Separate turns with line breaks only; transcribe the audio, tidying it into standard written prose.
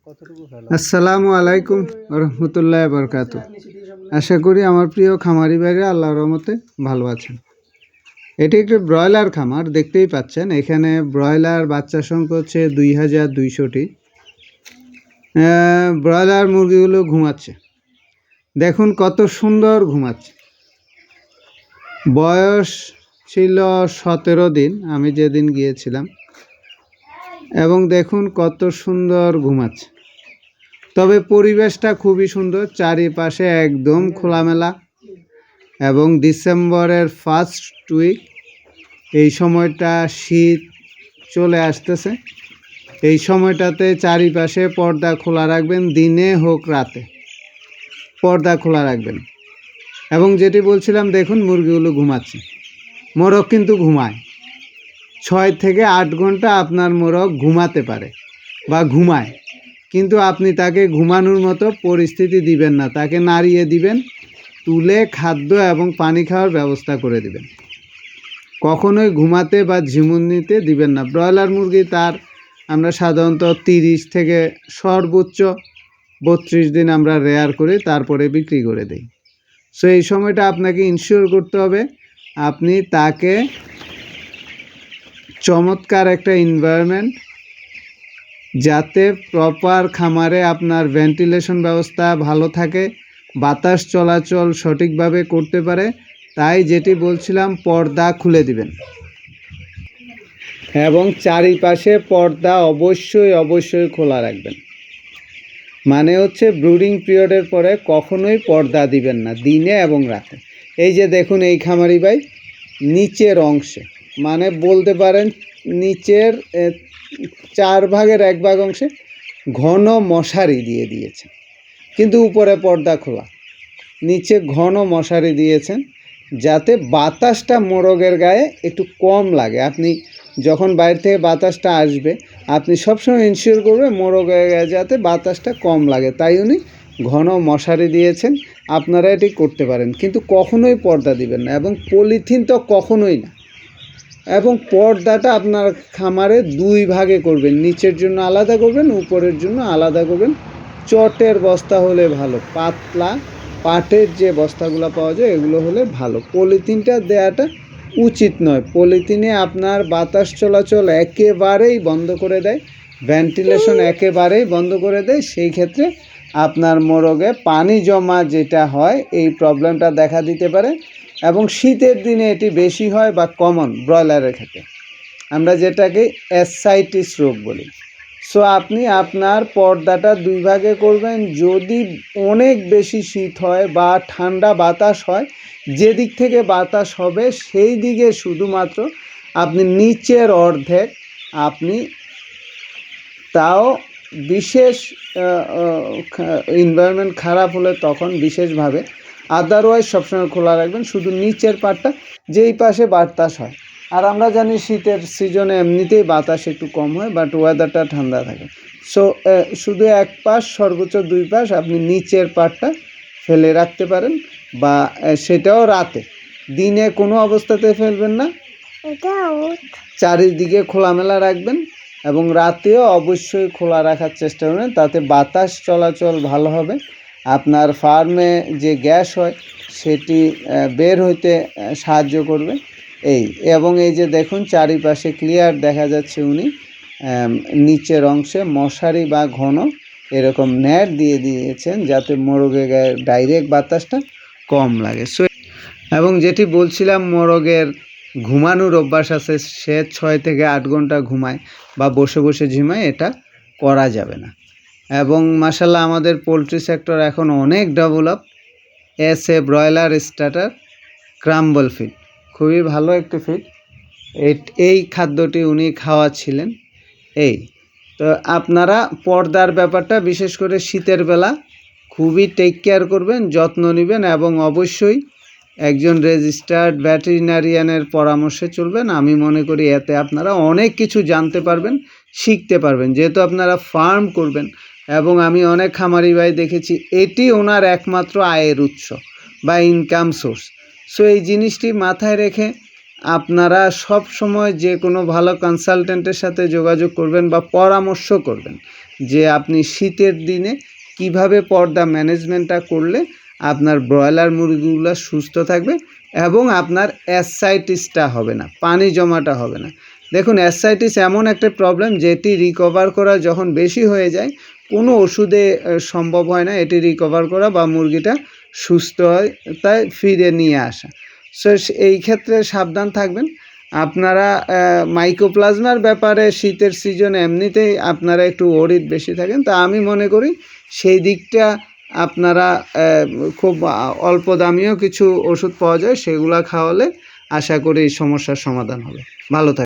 আসসালামু আলাইকুম রহমতুল্লাহ বরকাত। আশা করি আমার প্রিয় খামারি ভাইরা আল্লাহর রহমতে ভালো আছেন। এটি একটি ব্রয়লার খামার, দেখতেই পাচ্ছেন এখানে ব্রয়লার বাচ্চা সংখ্যা হচ্ছে 2200টি। ব্রয়লার মুরগিগুলো ঘুমাচ্ছে, দেখুন কত সুন্দর ঘুমাচ্ছে। বয়স ছিল 17 দিন আমি যেদিন গিয়েছিলাম, এবং দেখুন কত সুন্দর ঘুমাচ্ছে। তবে পরিবেশটা খুবই সুন্দর, চারিপাশে একদম খোলামেলা, এবং ডিসেম্বরের ফার্স্ট উইক, এই সময়টা শীত চলে আসতেছে। এই সময়টাতে চারিপাশে পর্দা খোলা রাখবেন, দিনে হোক রাতে পর্দা খোলা রাখবেন। এবং যেটি বলছিলাম, দেখুন মুরগিগুলো ঘুমাচ্ছে। মোরগ কিন্তু ঘুমায় 6 থেকে 8 ঘন্টা আপনার মোরগ ঘুমাতে পারে বা ঘুমায়, কিন্তু আপনি তাকে ঘুমানোর মতো পরিস্থিতি দিবেন না। তাকে নাড়িয়ে দিবেন, তুলে খাদ্য এবং পানি খাওয়ার ব্যবস্থা করে দিবেন। কখনোই ঘুমাতে বা ঝিমুনিতে দিবেন না। ব্রয়লার মুরগি আমরা সাধারণত 30 থেকে সর্বোচ্চ 32 দিন আমরা রেয়ার করি, তারপরে বিক্রি করে দিই। সো এই সময়টা আপনাকে ইনশিওর করতে হবে আপনি তাকে চমৎকার একটা এনভায়রনমেন্ট, যাতে প্রপার খামারে আপনার ভেন্টিলেশন ব্যবস্থা ভালো থাকে, বাতাস চলাচল সঠিকভাবে করতে পারে। তাই যেটি বলছিলাম, পর্দা খুলে দিবেন, এবং চারিপাশে পর্দা অবশ্যই খোলা রাখবেন। মানে হচ্ছে ব্রুডিং পিরিয়ডের পরে কখনোই পর্দা দিবেন না, দিনে এবং রাতে। এই যে দেখুন, এই খামারি ভাই নিচের অংশে, মানে বলতে পারেন নিচের 4 ভাগের 1 ভাগ অংশে ঘন মশারি দিয়ে দিয়েছেন, কিন্তু উপরে পর্দা খোলা। নিচে ঘন মশারি দিয়েছেন যাতে বাতাসটা মোরগের গায়ে একটু কম লাগে। আপনি যখন বাইরে থেকে বাতাসটা আসবে, আপনি সবসময় ইনশিওর করবেন মোরগের গায়ে যাতে বাতাসটা কম লাগে, তাই উনি ঘন মশারি দিয়েছেন। আপনারা এটি করতে পারেন, কিন্তু কখনোই পর্দা দিবেন না, এবং পলিথিন তো কখনোই না। এবং পর্দাটা আপনার খামারে 2 ভাগে করবেন, নিচের জন্য আলাদা করবেন, উপরের জন্য আলাদা করবেন। চটের বস্তা হলে ভালো, পাতলা পাটের যে বস্তাগুলো পাওয়া যায় এগুলো হলে ভালো। পলিথিনটা দেওয়াটা উচিত নয়। পলিথিনে আপনার বাতাস চলাচল একেবারেই বন্ধ করে দেয়, ভেন্টিলেশন একেবারেই বন্ধ করে দেয়। সেই ক্ষেত্রে আপনার মোরগে পানি জমা যেটা হয়, এই প্রবলেমটা দেখা দিতে পারে, এবং শীতের দিনে এটি বেশি হয় বা কমন ব্রয়লারের ক্ষেত্রে, আমরা যেটাকে অ্যাসাইটিস রোগ বলি। সো আপনি আপনার পর্দাটা 2 ভাগে করবেন। যদি অনেক বেশি শীত হয় বা ঠান্ডা বাতাস হয়, যেদিক থেকে বাতাস হবে সেই দিকে শুধুমাত্র আপনি নিচের অর্ধেক, আপনি তাও বিশেষ এনভায়রনমেন্ট খারাপ হলে তখন বিশেষভাবে, আদারওয়াইজ সবসময় খোলা রাখবেন, শুধু নিচের পাটটা যেই পাশে বাতাস হয়। আর আমরা জানি শীতের সিজনে এমনিতেই বাতাস একটু কম হয়, বাট ওয়েদারটা ঠান্ডা থাকে। সো শুধু এক পাশ, সর্বোচ্চ 2 পাশ আপনি নিচের পাটটা ফেলে রাখতে পারেন, বা সেটাও রাতে, দিনে কোনো অবস্থাতে ফেলবেন না। চারিদিকে খোলামেলা রাখবেন, এবং রাতেও অবশ্যই খোলা রাখার চেষ্টা করবেন, তাতে বাতাস চলাচল ভালো হবে। আপনার ফার্মে যে গ্যাস হয় সেটি বের হইতে সাহায্য করবে। এবং এই যে দেখুন, চারিপাশে ক্লিয়ার দেখা যাচ্ছে উনি নিচের অংশে মশারি বা ঘন এরকম নেট দিয়ে দিয়েছেন, যাতে মোরগের গায়ে ডাইরেক্ট বাতাসটা কম লাগে। সো এবং যেটি বলছিলাম, মোরগের ঘুমানোর অভ্যাস আছে, সে 6 থেকে 8 ঘন্টা ঘুমায় বা বসে বসে ঝিমায়, এটা করা যাবে না। এবং মাশাআল্লাহ আমাদের পোলট্রি সেক্টর এখন অনেক develop. Broiler starter crumble feed খুবই ভালো একটি ফিড, এই খাদ্যটি উনি খাওয়াচ্ছিলেন। তো আপনারা পর্দার ব্যাপারটা বিশেষ করে শীতের বেলা খুবই টেক কেয়ার করবেন, যত্ন নেবেন, এবং অবশ্যই একজন রেজিস্টার্ড ভেটেরিনারিয়ানের পরামর্শে চলবেন। আমি মনে করি এতে আপনারা অনেক কিছু জানতে পারবেন, শিখতে পারবেন, যেহেতু আপনারা ফার্ম করবেন। এবং আমি অনেক খামারি ভাই দেখেছি এটি ওনার একমাত্র আয়ের উৎস বা ইনকাম সোর্স। সো এই জিনিসটি মাথায় রেখে আপনারা সব সময় যে কোনো ভালো কনসালটেন্টের সাথে যোগাযোগ করবেন বা পরামর্শ করবেন, যে আপনি শীতের দিনে কিভাবে পর্দা ম্যানেজমেন্টটা করলে আপনার ব্রয়লার মুরগিগুলো সুস্থ থাকবে এবং আপনার অ্যাসাইটিসটা হবে না, পানি জমাটা হবে না। দেখুন, অ্যাসাইটিস এমন একটা প্রবলেম যেটি রিকভার করা যখন বেশি হয়ে যায় কোনো ওষুধে সম্ভব হয় না এটি রিকভার করা বা মুরগিটা সুস্থতায় ফিরে নিয়ে আসা। সো এই ক্ষেত্রে সাবধান থাকবেন। আপনারা মাইকোপ্লাজমার ব্যাপারে শীতের সিজনে এমনিতেই আপনারা একটু ওরিড বেশি থাকেন, তা আমি মনে করি সেই দিকটা আপনারা খুব অল্প দামিও কিছু ওষুধ পাওয়া যায়, সেগুলো খাওয়ালে আশা করি এই সমস্যার সমাধান হবে। ভালো থাকবেন।